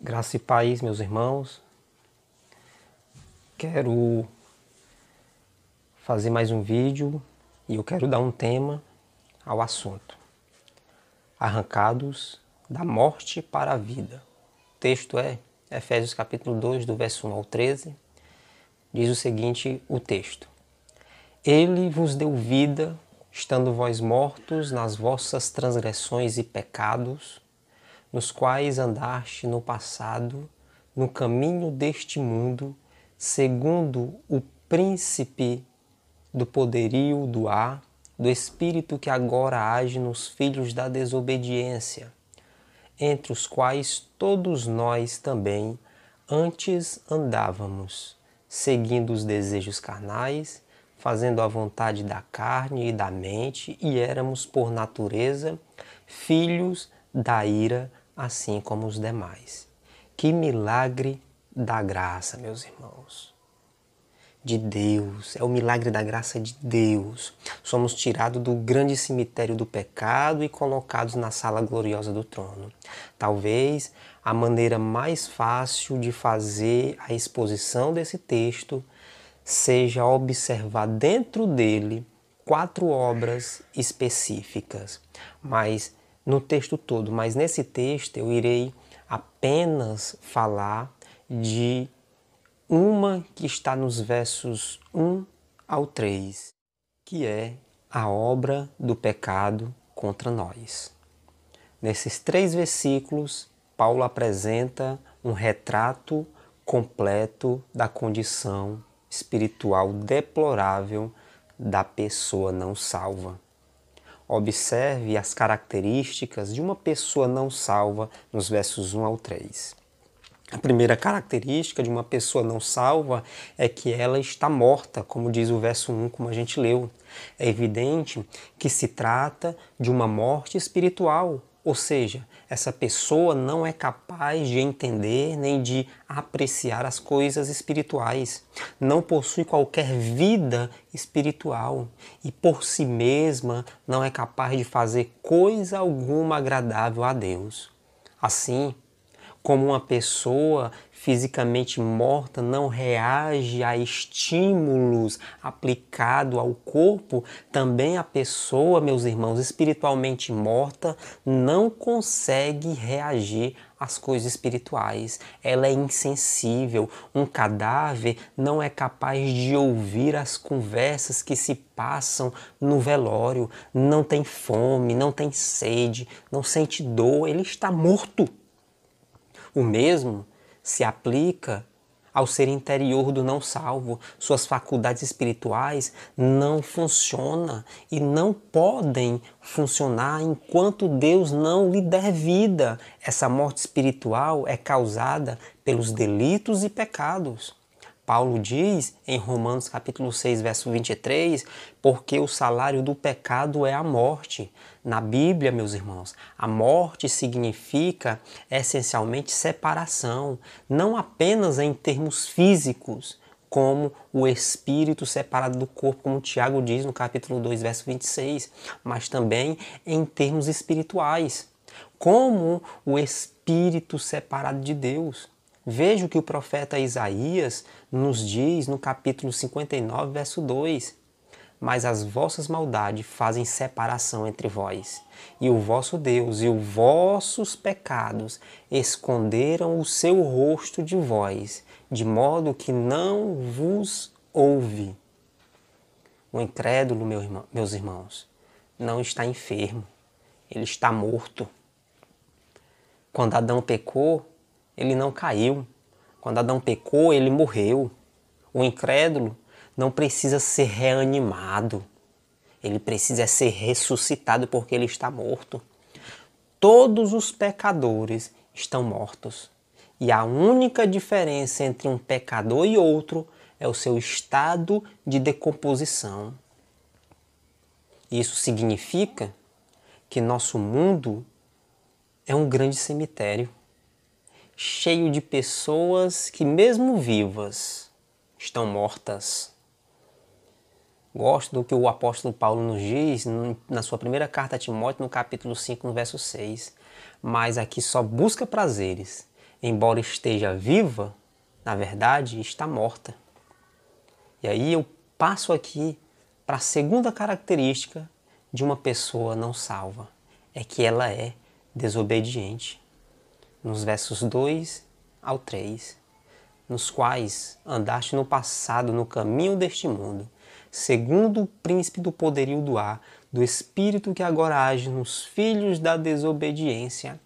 Graça e paz, meus irmãos. Quero fazer mais um vídeo e eu quero dar um tema ao assunto. Arrancados da morte para a vida. O texto é Efésios capítulo 2, do verso 1 ao 13. Diz o seguinte, o texto. Ele vos deu vida, estando vós mortos nas vossas transgressões e pecados, nos quais andaste no passado, no caminho deste mundo, segundo o príncipe do poderio do ar, do espírito que agora age nos filhos da desobediência, entre os quais todos nós também antes andávamos, seguindo os desejos carnais, fazendo a vontade da carne e da mente, e éramos por natureza filhos da ira, assim como os demais. Que milagre da graça, meus irmãos. De Deus, é o milagre da graça de Deus. Somos tirados do grande cemitério do pecado e colocados na sala gloriosa do trono. Talvez a maneira mais fácil de fazer a exposição desse texto seja observar dentro dele 4 obras específicas, mas no texto todo, mas nesse texto eu irei apenas falar de uma que está nos versos 1 ao 3, que é a obra do pecado contra nós. Nesses 3 versículos, Paulo apresenta um retrato completo da condição espiritual deplorável da pessoa não salva. Observe as características de uma pessoa não salva nos versos 1 ao 3. A primeira característica de uma pessoa não salva é que ela está morta, como diz o verso 1, como a gente leu. É evidente que se trata de uma morte espiritual, ou seja, essa pessoa não é capaz de entender nem de apreciar as coisas espirituais. Não possui qualquer vida espiritual e por si mesma não é capaz de fazer coisa alguma agradável a Deus. Assim, como uma pessoa fisicamente morta não reage a estímulos aplicados ao corpo, também a pessoa, meus irmãos, espiritualmente morta não consegue reagir às coisas espirituais. Ela é insensível. Um cadáver não é capaz de ouvir as conversas que se passam no velório. Não tem fome, não tem sede, não sente dor. Ele está morto. O mesmo se aplica ao ser interior do não salvo. Suas faculdades espirituais não funcionam e não podem funcionar enquanto Deus não lhe der vida. Essa morte espiritual é causada pelos delitos e pecados. Paulo diz em Romanos capítulo 6, verso 23, porque o salário do pecado é a morte. Na Bíblia, meus irmãos, a morte significa essencialmente separação, não apenas em termos físicos, como o espírito separado do corpo, como Tiago diz no capítulo 2, verso 26, mas também em termos espirituais, como o espírito separado de Deus. Veja o que o profeta Isaías nos diz no capítulo 59, verso 2. Mas as vossas maldades fazem separação entre vós, e o vosso Deus e os vossos pecados esconderam o seu rosto de vós, de modo que não vos ouve. O incrédulo, meus irmãos, não está enfermo, ele está morto. Quando Adão pecou, ele não caiu. Quando Adão pecou, ele morreu. O incrédulo não precisa ser reanimado. Ele precisa ser ressuscitado porque ele está morto. Todos os pecadores estão mortos. E a única diferença entre um pecador e outro é o seu estado de decomposição. Isso significa que nosso mundo é um grande cemitério, cheio de pessoas que, mesmo vivas, estão mortas. Gosto do que o apóstolo Paulo nos diz na sua primeira carta a Timóteo, no capítulo 5, no verso 6. Mas aqui só busca prazeres embora esteja viva, na verdade está morta. E aí eu passo aqui para a segunda característica de uma pessoa não salva. É que ela é desobediente. Nos versos 2 ao 3, nos quais andaste no passado no caminho deste mundo, segundo o príncipe do poderio do ar, do espírito que agora age nos filhos da desobediência,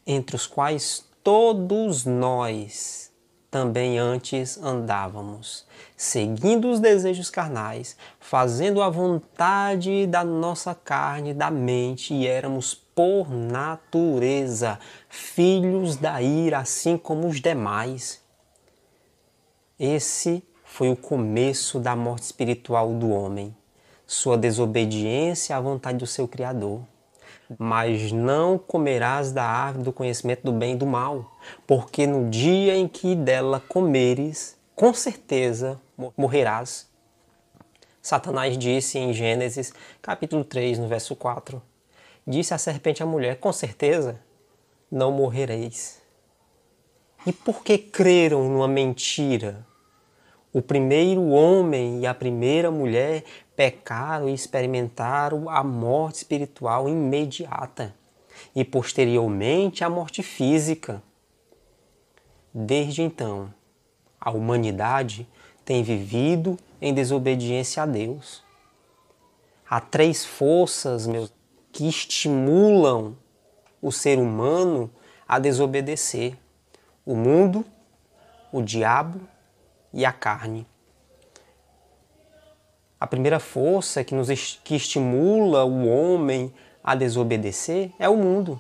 entre os quais todos nós também antes andávamos, seguindo os desejos carnais, fazendo a vontade da nossa carne, da mente, e éramos por natureza filhos da ira, assim como os demais. Esse foi o começo da morte espiritual do homem, sua desobediência à vontade do seu Criador. Mas não comerás da árvore do conhecimento do bem e do mal, porque no dia em que dela comeres, com certeza morrerás. Satanás disse em Gênesis, capítulo 3, no verso 4, disse a serpente à mulher, com certeza não morrereis. E por que creram numa mentira? O primeiro homem e a primeira mulher pecaram e experimentaram a morte espiritual imediata e posteriormente a morte física. Desde então, a humanidade tem vivido em desobediência a Deus. Há três forças, que estimulam o ser humano a desobedecer: o mundo, o diabo e a carne. A primeira força que estimula o homem a desobedecer é o mundo.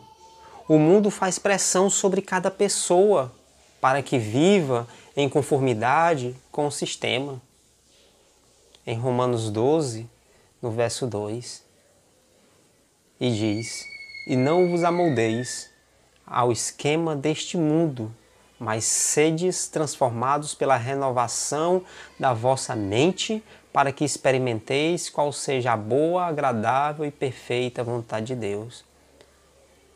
O mundo faz pressão sobre cada pessoa para que viva em conformidade com o sistema. Em Romanos 12, no verso 2, e diz: e não vos amoldeis ao esquema deste mundo, mas sedes transformados pela renovação da vossa mente, para que experimenteis qual seja a boa, agradável e perfeita vontade de Deus.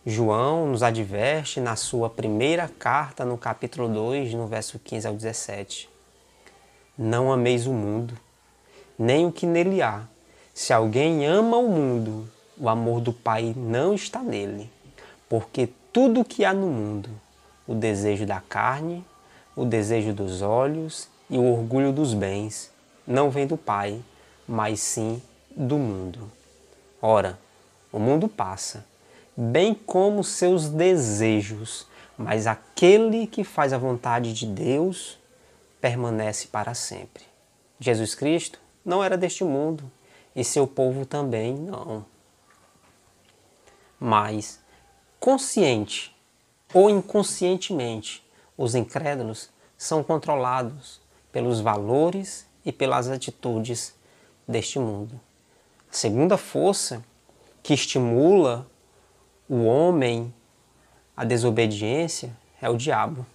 João nos adverte na sua primeira carta, no capítulo 2, no verso 15 ao 17. Não ameis o mundo, nem o que nele há. Se alguém ama o mundo, o amor do Pai não está nele, porque tudo o que há no mundo, o desejo da carne, o desejo dos olhos e o orgulho dos bens, não vem do Pai, mas sim do mundo. Ora, o mundo passa, bem como seus desejos, mas aquele que faz a vontade de Deus permanece para sempre. Jesus Cristo não era deste mundo, e seu povo também não. Mas, consciente ou inconscientemente, os incrédulos são controlados pelos valores e pelas atitudes deste mundo. A segunda força que estimula o homem à desobediência é o diabo.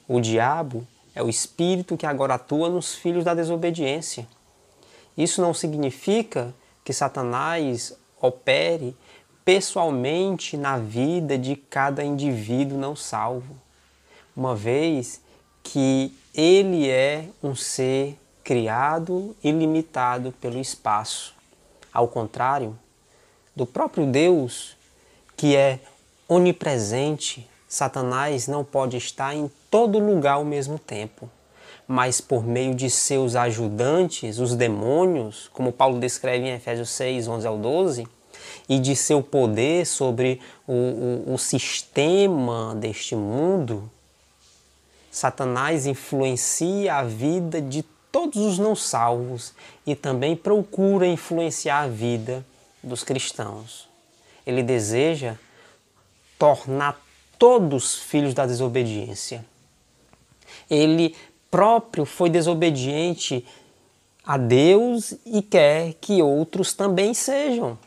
O diabo é o espírito que agora atua nos filhos da desobediência. Isso não significa que Satanás opere pessoalmente na vida de cada indivíduo não salvo, uma vez que ele é um ser criado e limitado pelo espaço. Ao contrário do próprio Deus, que é onipresente, Satanás não pode estar em todo lugar ao mesmo tempo, mas por meio de seus ajudantes, os demônios, como Paulo descreve em Efésios 6, 11 ao 12, e de seu poder sobre o sistema deste mundo, Satanás influencia a vida de todos os não salvos e também procura influenciar a vida dos cristãos. Ele deseja tornar todos filhos da desobediência. Ele próprio foi desobediente a Deus e quer que outros também sejam.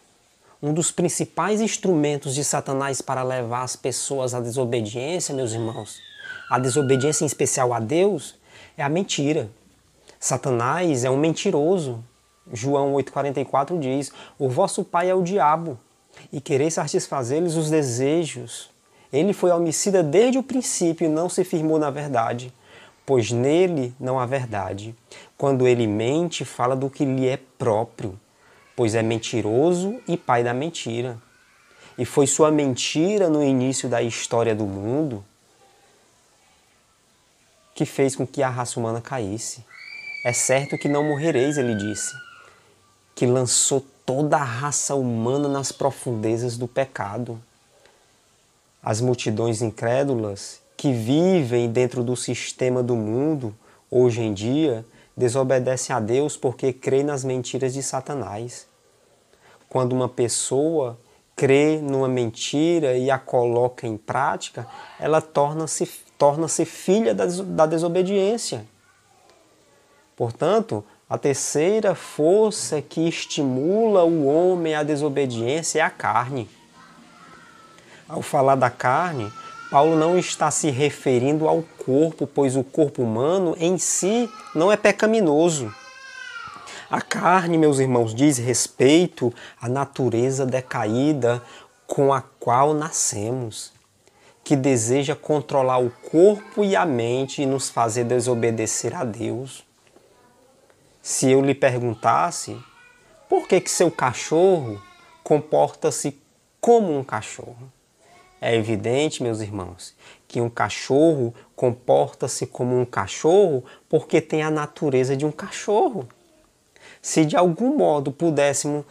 Um dos principais instrumentos de Satanás para levar as pessoas à desobediência, meus irmãos, a desobediência em especial a Deus, é a mentira. Satanás é um mentiroso. João 8,44 diz: o vosso pai é o diabo, e quereis satisfazer-lhes os desejos. Ele foi homicida desde o princípio e não se firmou na verdade, pois nele não há verdade. Quando ele mente, fala do que lhe é próprio, pois é mentiroso e pai da mentira. E foi sua mentira no início da história do mundo que fez com que a raça humana caísse. É certo que não morrereis, ele disse, que lançou toda a raça humana nas profundezas do pecado. As multidões incrédulas que vivem dentro do sistema do mundo, hoje em dia, desobedecem a Deus porque creem nas mentiras de Satanás. Quando uma pessoa crê numa mentira e a coloca em prática, ela torna-se filha da desobediência. Portanto, a terceira força que estimula o homem à desobediência é a carne. Ao falar da carne, Paulo não está se referindo ao corpo, pois o corpo humano em si não é pecaminoso. A carne, meus irmãos, diz respeito à natureza decaída com a qual nascemos, que deseja controlar o corpo e a mente e nos fazer desobedecer a Deus. Se eu lhe perguntasse por que seu cachorro comporta-se como um cachorro, é evidente, meus irmãos, que um cachorro comporta-se como um cachorro porque tem a natureza de um cachorro. Se de algum modo pudéssemos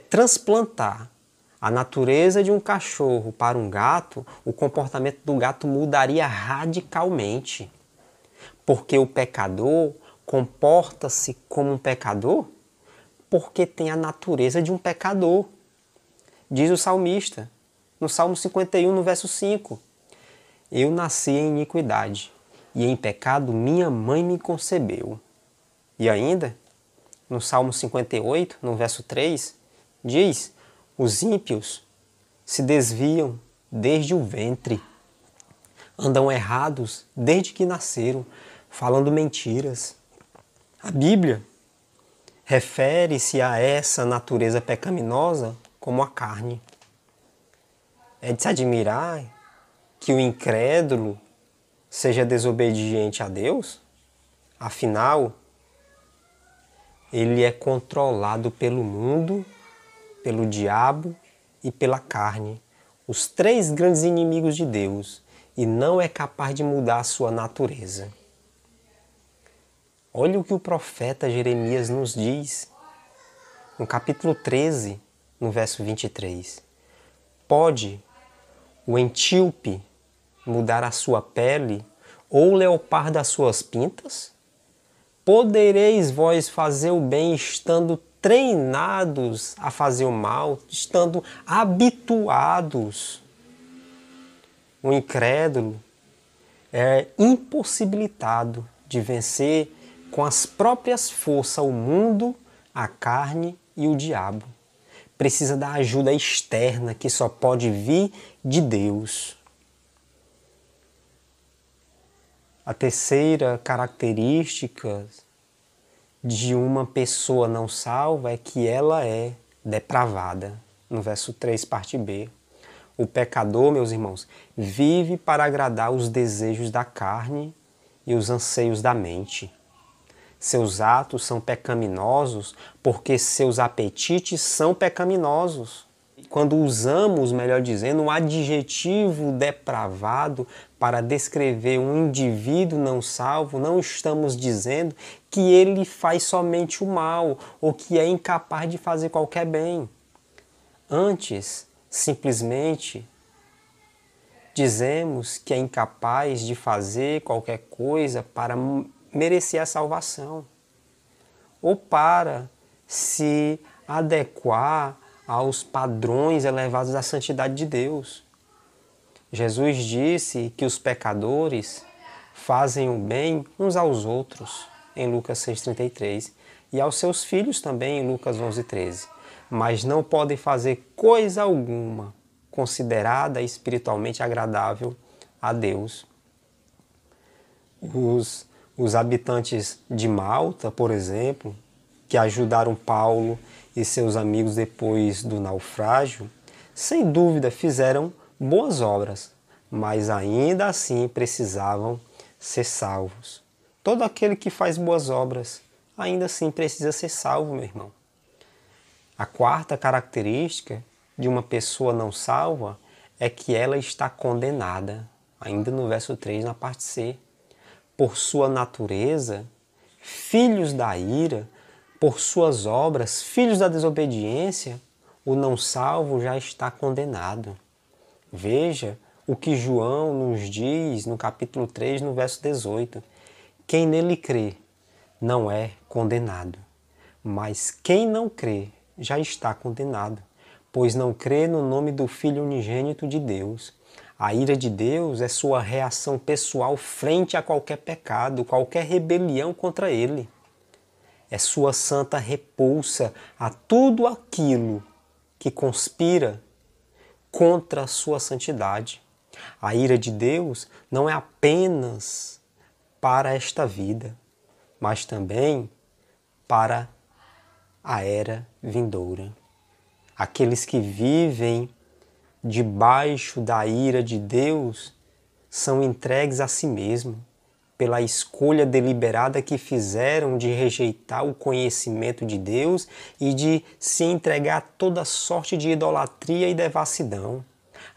transplantar a natureza de um cachorro para um gato, o comportamento do gato mudaria radicalmente. Porque o pecador comporta-se como um pecador porque tem a natureza de um pecador. Diz o salmista, no Salmo 51, no verso 5. Eu nasci em iniquidade, e em pecado minha mãe me concebeu. E ainda, no Salmo 58, no verso 3, diz, os ímpios se desviam desde o ventre, andam errados desde que nasceram, falando mentiras. A Bíblia refere-se a essa natureza pecaminosa como a carne. É de se admirar que o incrédulo seja desobediente a Deus? Afinal, ele é controlado pelo mundo, pelo diabo e pela carne, os três grandes inimigos de Deus, e não é capaz de mudar a sua natureza. Olha o que o profeta Jeremias nos diz, no capítulo 13, no verso 23. Pode o antíope mudar a sua pele, ou o leopardo as suas pintas? Podereis vós fazer o bem estando treinados a fazer o mal, estando habituados? O incrédulo é impossibilitado de vencer com as próprias forças o mundo, a carne e o diabo. Precisa da ajuda externa que só pode vir de Deus. A terceira característica de uma pessoa não salva é que ela é depravada. No verso 3, parte B. O pecador, meus irmãos, vive para agradar os desejos da carne e os anseios da mente. Seus atos são pecaminosos porque seus apetites são pecaminosos. Quando usamos, melhor dizendo, um adjetivo depravado para descrever um indivíduo não salvo, não estamos dizendo que ele faz somente o mal ou que é incapaz de fazer qualquer bem. Antes, simplesmente, dizemos que é incapaz de fazer qualquer coisa para merecer a salvação ou para se adequar aos padrões elevados da santidade de Deus. Jesus disse que os pecadores fazem o bem uns aos outros, em Lucas 6,33, e aos seus filhos também, em Lucas 11,13, mas não podem fazer coisa alguma considerada espiritualmente agradável a Deus. Os habitantes de Malta, por exemplo, que ajudaram Paulo e seus amigos depois do naufrágio, sem dúvida fizeram boas obras, mas ainda assim precisavam ser salvos. Todo aquele que faz boas obras, ainda assim precisa ser salvo, meu irmão. A quarta característica de uma pessoa não salva é que ela está condenada, ainda no verso 3, na parte C. Por sua natureza, filhos da ira, por suas obras, filhos da desobediência, o não salvo já está condenado. Veja o que João nos diz no capítulo 3, no verso 18. Quem nele crê não é condenado, mas quem não crê já está condenado, pois não crê no nome do Filho unigênito de Deus. A ira de Deus é sua reação pessoal frente a qualquer pecado, qualquer rebelião contra ele. É sua santa repulsa a tudo aquilo que conspira contra a sua santidade. A ira de Deus não é apenas para esta vida, mas também para a era vindoura. Aqueles que vivem debaixo da ira de Deus são entregues a si mesmo pela escolha deliberada que fizeram de rejeitar o conhecimento de Deus e de se entregar a toda sorte de idolatria e devassidão.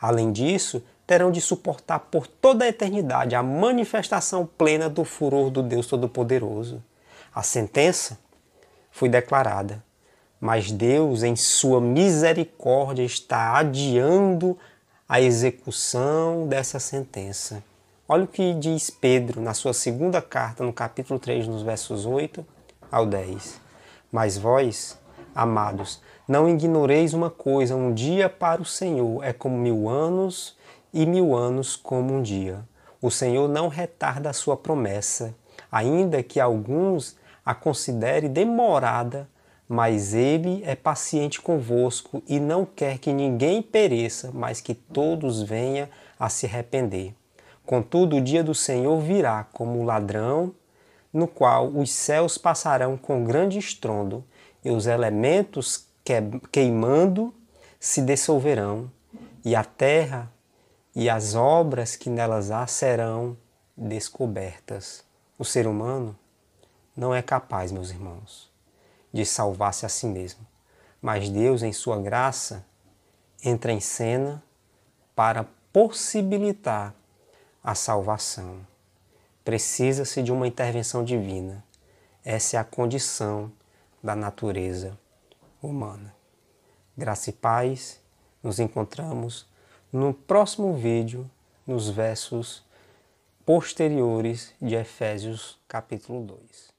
Além disso, terão de suportar por toda a eternidade a manifestação plena do furor do Deus Todo-Poderoso. A sentença foi declarada, mas Deus, em sua misericórdia, está adiando a execução dessa sentença. Olha o que diz Pedro na sua segunda carta, no capítulo 3, nos versos 8 ao 10. Mas vós, amados, não ignoreis uma coisa: um dia para o Senhor é como 1000 anos, e 1000 anos como um dia. O Senhor não retarda a sua promessa, ainda que alguns a considere demorada, mas Ele é paciente convosco e não quer que ninguém pereça, mas que todos venham a se arrepender. Contudo, o dia do Senhor virá como um ladrão, no qual os céus passarão com grande estrondo, e os elementos queimando se dissolverão, e a terra e as obras que nelas há serão descobertas. O ser humano não é capaz, meus irmãos, de salvar-se a si mesmo, mas Deus, em sua graça, entra em cena para possibilitar a salvação. Precisa-se de uma intervenção divina. Essa é a condição da natureza humana. Graça e paz, nos encontramos no próximo vídeo, nos versos posteriores de Efésios capítulo 2.